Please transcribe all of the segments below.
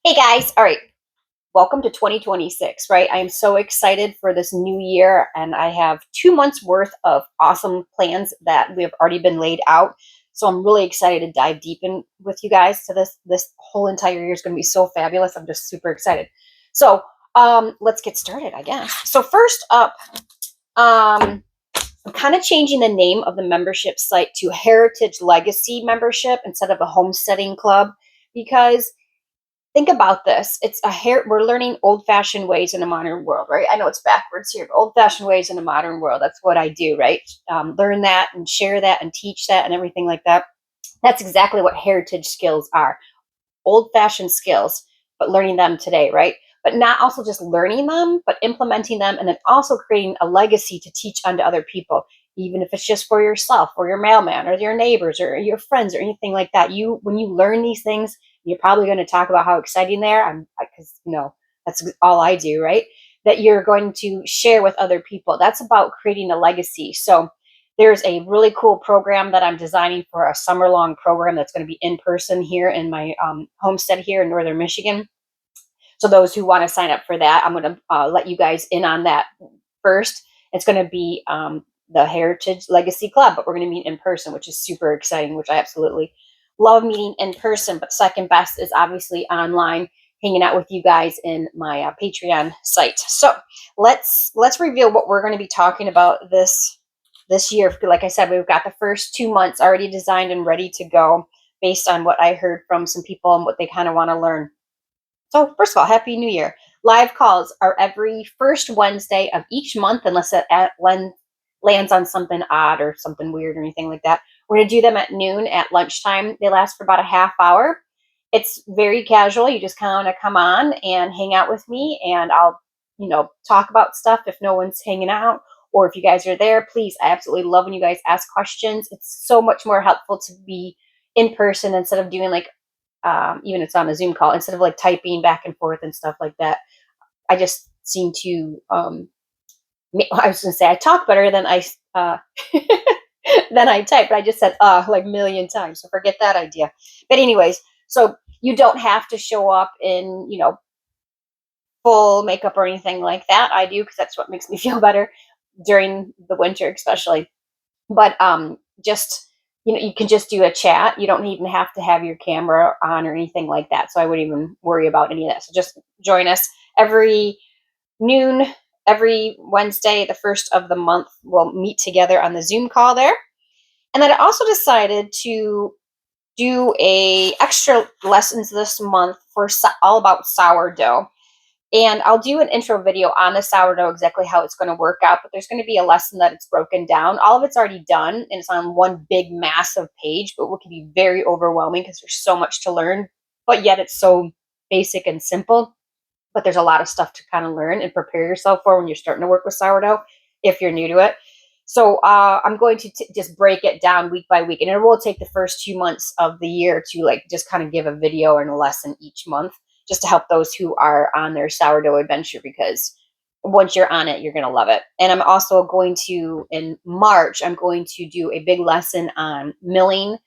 Hey guys, all right, welcome to 2026, right? I am so excited for this new year, and I have 2 months worth of awesome plans that we have already been laid out. So I'm really excited to dive deep in with you guys to this whole entire year is going to be so fabulous. I'm just super excited. So let's get started, I guess. So first up, I'm kind of changing the name of the membership site to Heritage Legacy Membership instead of a Homesteading Club because think about this. We're learning old-fashioned ways in a modern world, right? I know it's backwards here, but old-fashioned ways in a modern world. That's what I do, right? Learn that and share that and teach that and everything like that. That's exactly what heritage skills are. Old-fashioned skills, but learning them today, right? But not also just learning them, but implementing them and then also creating a legacy to teach unto other people, even if it's just for yourself or your mailman or your neighbors or your friends or anything like that. When you learn these things, you're probably going to talk about how exciting they are. Because that's all I do, right? That you're going to share with other people. That's about creating a legacy. So there's a really cool program that I'm designing for a summer-long program that's going to be in person here in my homestead here in northern Michigan. So those who want to sign up for that, I'm going to let you guys in on that first. It's going to be the Heritage Legacy Club, but we're going to meet in person, which is super exciting, which I absolutely love meeting in person. But second best is obviously online, hanging out with you guys in my Patreon site. So let's reveal what we're going to be talking about this year. Like I said, we've got the first 2 months already designed and ready to go based on what I heard from some people and what they kind of want to learn. So first of all, Happy New Year. Live calls are every first Wednesday of each month, unless it lands on something odd or something weird or anything like that. We're going to do them at noon at lunchtime. They last for about a half hour. It's very casual. You just kind of come on and hang out with me, and I'll, talk about stuff if no one's hanging out. Or if you guys are there, please, I absolutely love when you guys ask questions. It's so much more helpful to be in person instead of doing like even it's on a Zoom call, instead of like typing back and forth and stuff like that. I just seem to, I was going to say I talk better than than I type, but I just said, like a million times. So forget that idea. But anyways, so you don't have to show up in, full makeup or anything like that. I do because that's what makes me feel better during the winter, especially. But just you can just do a chat. You don't even have to have your camera on or anything like that. So I wouldn't even worry about any of that. So just join us every noon, every Wednesday, the first of the month. We'll meet together on the Zoom call there. And then I also decided to do a extra lessons this month for all about sourdough. And I'll do an intro video on the sourdough, exactly how it's going to work out, but there's going to be a lesson that it's broken down. All of it's already done, and it's on one big, massive page, but what can be very overwhelming because there's so much to learn, but yet it's so basic and simple. But there's a lot of stuff to kind of learn and prepare yourself for when you're starting to work with sourdough, if you're new to it. So I'm going to just break it down week by week, and it will take the first 2 months of the year to like just kind of give a video and a lesson each month, just to help those who are on their sourdough adventure, because once you're on it, you're going to love it. And I'm also going to, in March, I'm going to do a big lesson on milling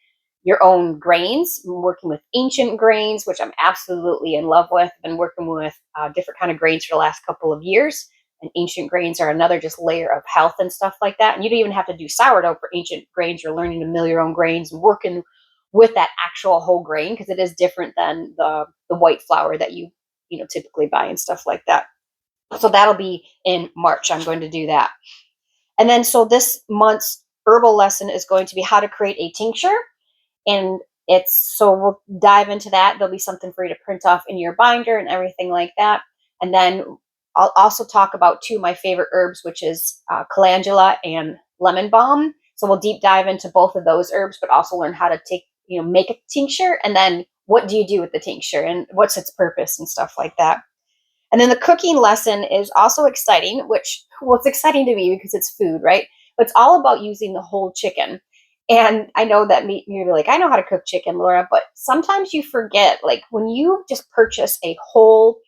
your own grains. I'm working with ancient grains, which I'm absolutely in love with. I've been working with different kind of grains for the last couple of years. And ancient grains are another just layer of health and stuff like that. And you don't even have to do sourdough for ancient grains. You're learning to mill your own grains and working with that actual whole grain, because it is different than the white flour that you typically buy and stuff like that. So that'll be in March. I'm going to do that. And then so this month's herbal lesson is going to be how to create a tincture. And we'll dive into that. There'll be something for you to print off in your binder and everything like that. And then I'll also talk about two of my favorite herbs, which is calendula and lemon balm. So we'll deep dive into both of those herbs, but also learn how to make a tincture, and then what do you do with the tincture and what's its purpose and stuff like that. And then the cooking lesson is also exciting, it's exciting to me because it's food, right? But it's all about using the whole chicken. And I know that you're like, I know how to cook chicken, Laura, but sometimes you forget, like when you just purchase a whole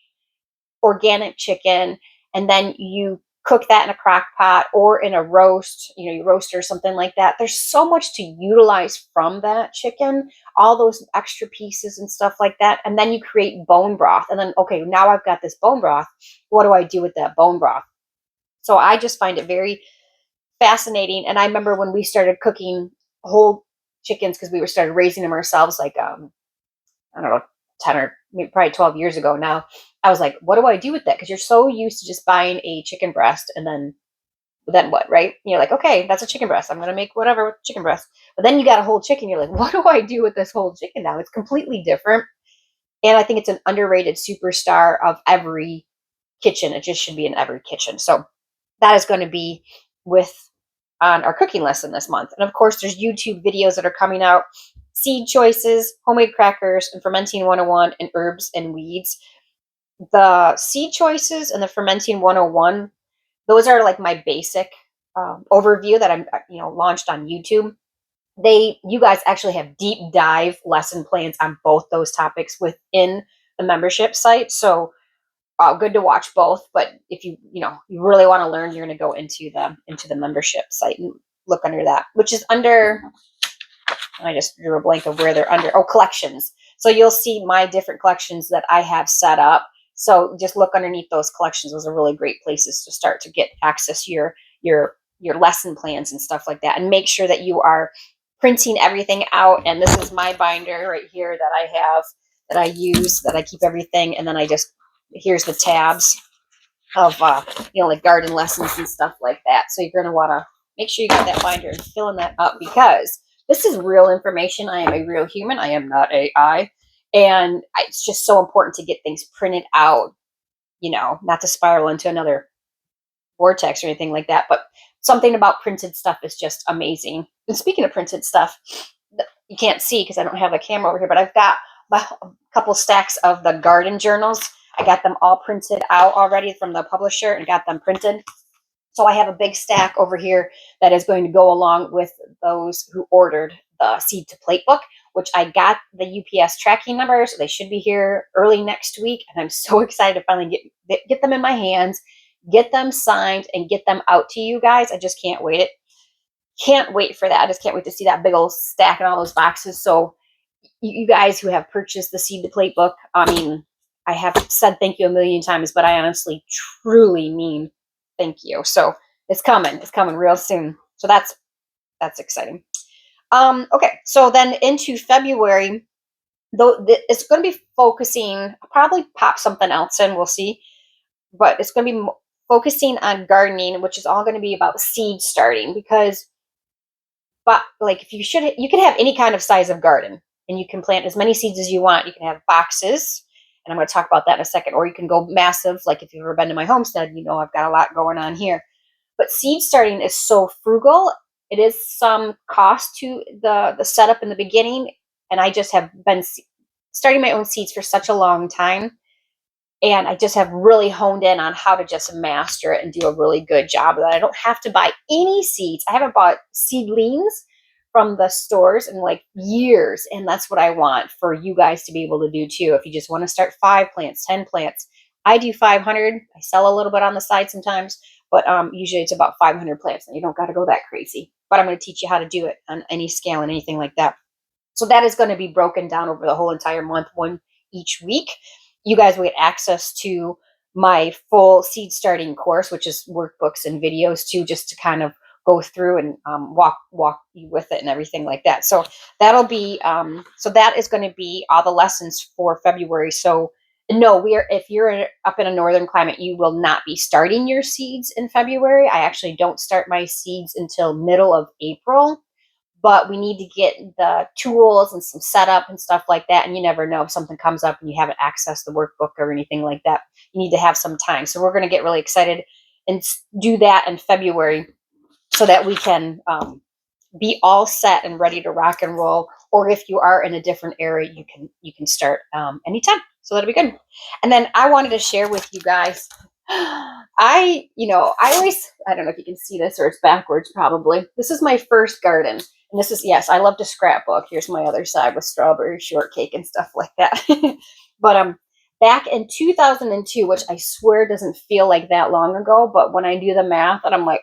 organic chicken and then you cook that in a crock pot or in a roast, you roast or something like that. There's so much to utilize from that chicken, all those extra pieces and stuff like that. And then you create bone broth. And then, okay, now I've got this bone broth. What do I do with that bone broth? So I just find it very fascinating. And I remember when we started cooking whole chickens, because we started raising them ourselves, like, I don't know, 10 or maybe probably 12 years ago now. I was like, what do I do with that? Because you're so used to just buying a chicken breast and then what, right? And you're like, okay, that's a chicken breast. I'm going to make whatever with chicken breast. But then you got a whole chicken. You're like, what do I do with this whole chicken now? It's completely different. And I think it's an underrated superstar of every kitchen. It just should be in every kitchen. So that is going to be with on our cooking lesson this month. And of course, there's YouTube videos that are coming out: seed choices, homemade crackers, and fermenting 101, and herbs and weeds. The seed choices and the fermenting 101, those are like my basic overview that I'm launched on YouTube. You guys actually have deep dive lesson plans on both those topics within the membership site. So good to watch both. But if you really want to learn, you're going to go into the membership site and look under that, which is under. I just drew a blank of where they're under. Oh, collections. So you'll see my different collections that I have set up. So just look underneath those collections. Those are really great places to start to get access to your lesson plans and stuff like that. And make sure that you are printing everything out. And this is my binder right here that I have, that I use, that I keep everything. And then here's the tabs of, like garden lessons and stuff like that. So you're going to want to make sure you got that binder and filling that up, because this is real information. I am a real human. I am not AI. And it's just so important to get things printed out, not to spiral into another vortex or anything like that. But something about printed stuff is just amazing. And speaking of printed stuff, you can't see because I don't have a camera over here, but I've got a couple stacks of the garden journals. I got them all printed out already from the publisher and got them printed. So I have a big stack over here that is going to go along with those who ordered the Seed to Plate book, which I got the UPS tracking number. So they should be here early next week. And I'm so excited to finally get them in my hands, get them signed, and get them out to you guys. I just can't wait. Can't wait for that. I just can't wait to see that big old stack in all those boxes. So you guys who have purchased the Seed to Plate book, I mean, I have said thank you a million times, but I honestly, truly mean thank you. So it's coming real soon. So that's exciting. Okay. So then into February, though, it's going to be focusing, I'll probably pop something else in, we'll see, but it's going to be focusing on gardening, which is all going to be about seed starting, but like you can have any kind of size of garden and you can plant as many seeds as you want. You can have boxes, and I'm going to talk about that in a second, or you can go massive. Like if you've ever been to my homestead, I've got a lot going on here. But seed starting is so frugal. It is some cost to the setup in the beginning. And I just have been starting my own seeds for such a long time. And I just have really honed in on how to just master it and do a really good job of that. I don't have to buy any seeds. I haven't bought seedlings from the stores in like years. And that's what I want for you guys to be able to do too. If you just want to start 5 plants, 10 plants, I do 500. I sell a little bit on the side sometimes, but usually it's about 500 plants, and you don't got to go that crazy. But I'm going to teach you how to do it on any scale and anything like that. So that is going to be broken down over the whole entire month, one each week. You guys will get access to my full seed starting course, which is workbooks and videos too, just to kind of go through and walk you with it and everything like that. So that'll be so that is going to be all the lessons for February. So no, if you're up in a northern climate, you will not be starting your seeds in February. I actually don't start my seeds until middle of April. But we need to get the tools and some setup and stuff like that. And you never know if something comes up and you haven't accessed the workbook or anything like that. You need to have some time. So we're going to get really excited and do that in February so that we can be all set and ready to rock and roll. Or if you are in a different area, you can start anytime. So that'll be good. And then I wanted to share with you guys, I don't know if you can see this, or it's backwards probably. This is my first garden. And this is, yes, I love to scrapbook. Here's my other side with strawberry shortcake and stuff like that. But back in 2002, which I swear doesn't feel like that long ago, but when I do the math, and I'm like,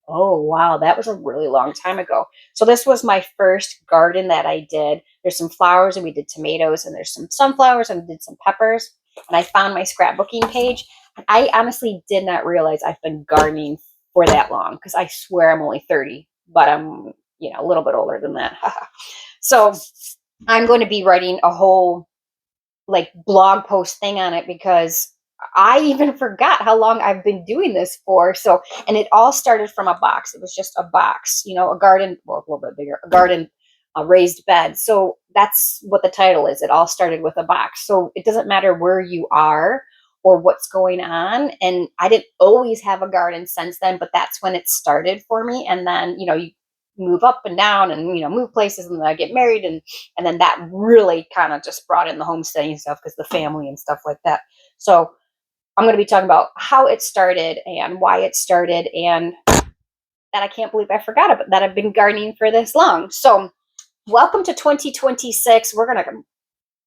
oh, wow, that was a really long time ago. So this was my first garden that I did. There's some flowers and we did tomatoes, and there's some sunflowers and we did some peppers. And I found my scrapbooking page. And I honestly did not realize I've been gardening for that long, because I swear I'm only 30, but I'm, a little bit older than that. So I'm going to be writing a whole like blog post thing on it, because I even forgot how long I've been doing this for. So, and it all started from a box. It was just a box, a garden, well, a little bit bigger, a garden, a raised bed. So that's what the title is. It all started with a box. So it doesn't matter where you are or what's going on. And I didn't always have a garden since then, but that's when it started for me. And then, you move up and down and, move places, and then I get married, and then that really kind of just brought in the homesteading stuff, because the family and stuff like that. So I'm going to be talking about how it started and why it started, and that I can't believe I forgot about that I've been gardening for this long. So welcome to 2026. We're going to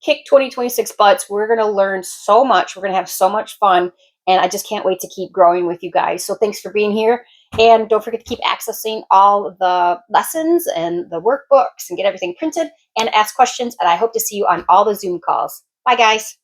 kick 2026 butts. We're going to learn so much. We're going to have so much fun. And I just can't wait to keep growing with you guys. So thanks for being here. And don't forget to keep accessing all of the lessons and the workbooks and get everything printed and ask questions. And I hope to see you on all the Zoom calls. Bye, guys.